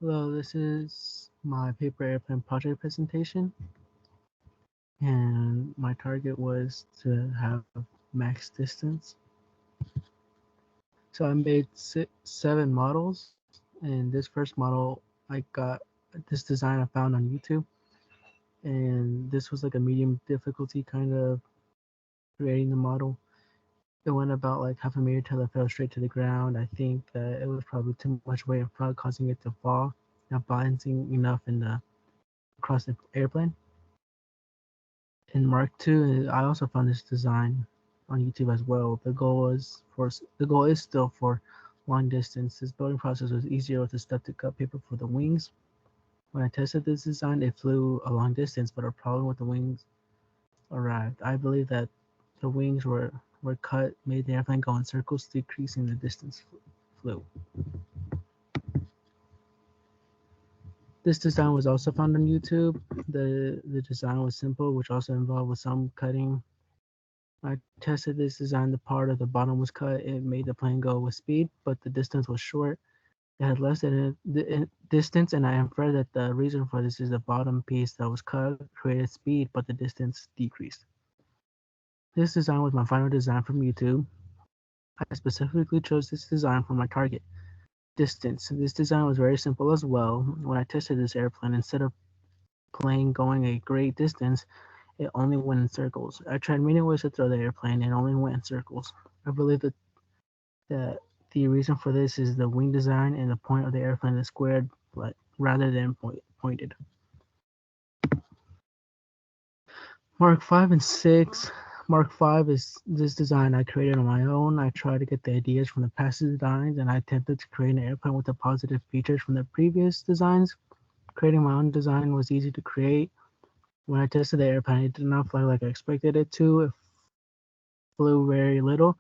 Hello, this is my paper airplane project presentation, and my target was to have max distance. So I made 7 models, and this first model I got this design I found on YouTube, and this was like a medium difficulty kind of creating the model. It went about like half a meter till it fell straight to the ground. I think that it was probably too much weight in front, causing it to fall, not balancing enough in the across the airplane. In Mark II, I also found this design on YouTube as well. The goal is still for long distance. This building process was easier with the step to cut paper for the wings. When I tested this design, it flew a long distance, but a problem with the wings arrived. I believe that the wings were cut, made the airplane go in circles, decreasing the distance flew. This design was also found on YouTube. The design was simple, which also involved with some cutting. I tested this design. The part of the bottom was cut. It made the plane go with speed, but the distance was short. It had less than the distance, and I infer that the reason for this is the bottom piece that was cut created speed, but the distance decreased. This design was my final design from YouTube. I specifically chose this design for my target distance. This design was very simple as well. When I tested this airplane, instead of plane going a great distance, it only went in circles. I tried many ways to throw the airplane and only went in circles. I believe that the reason for this is the wing design and the point of the airplane is squared but rather than pointed. Mark 5 and 6. Mark 5 is this design I created on my own. I tried to get the ideas from the past designs and I attempted to create an airplane with the positive features from the previous designs. Creating my own design was easy to create. When I tested the airplane, it did not fly like I expected it to. It flew very little.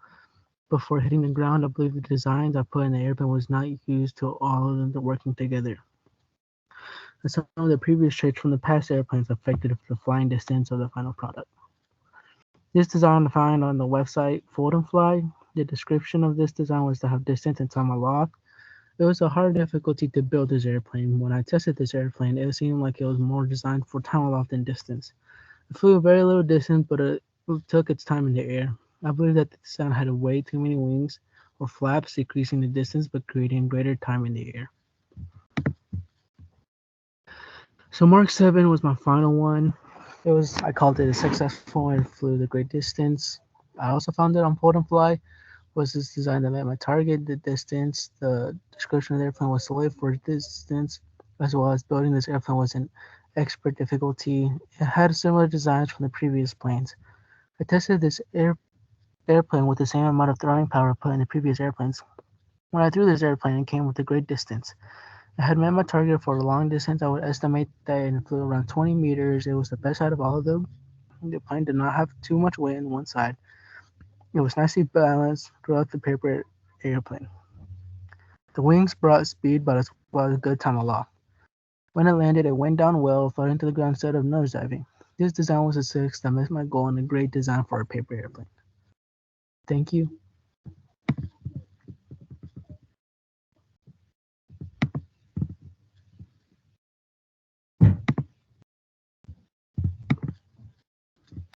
Before hitting the ground, I believe the designs I put in the airplane was not used to all of them working together. And some of the previous traits from the past airplanes affected the flying distance of the final product. This design I found on the website Fold and Fly. The description of this design was to have distance and time aloft. It was a hard difficulty to build this airplane. When I tested this airplane, it seemed like it was more designed for time aloft than distance. It flew a very little distance, but it took its time in the air. I believe that the design had way too many wings or flaps, decreasing the distance but creating greater time in the air. So Mark 7 was my final one. I called it a successful and flew the great distance. I also found it on Fold and Fly. Was this design that met my target, the distance, the description of the airplane was solid for distance, as well as building this airplane was an expert difficulty. It had similar designs from the previous planes. I tested this airplane with the same amount of throwing power put in the previous airplanes. When I threw this airplane, it came with a great distance. It had met my target for a long distance. I would estimate that it flew around 20 meters. It was the best out of all of them. The plane did not have too much weight on one side. It was nicely balanced throughout the paper airplane. The wings brought speed, but as well as good time aloft. When it landed, it went down well, floating to the ground instead of nosediving. This design was a success that met my goal and a great design for a paper airplane. Thank you.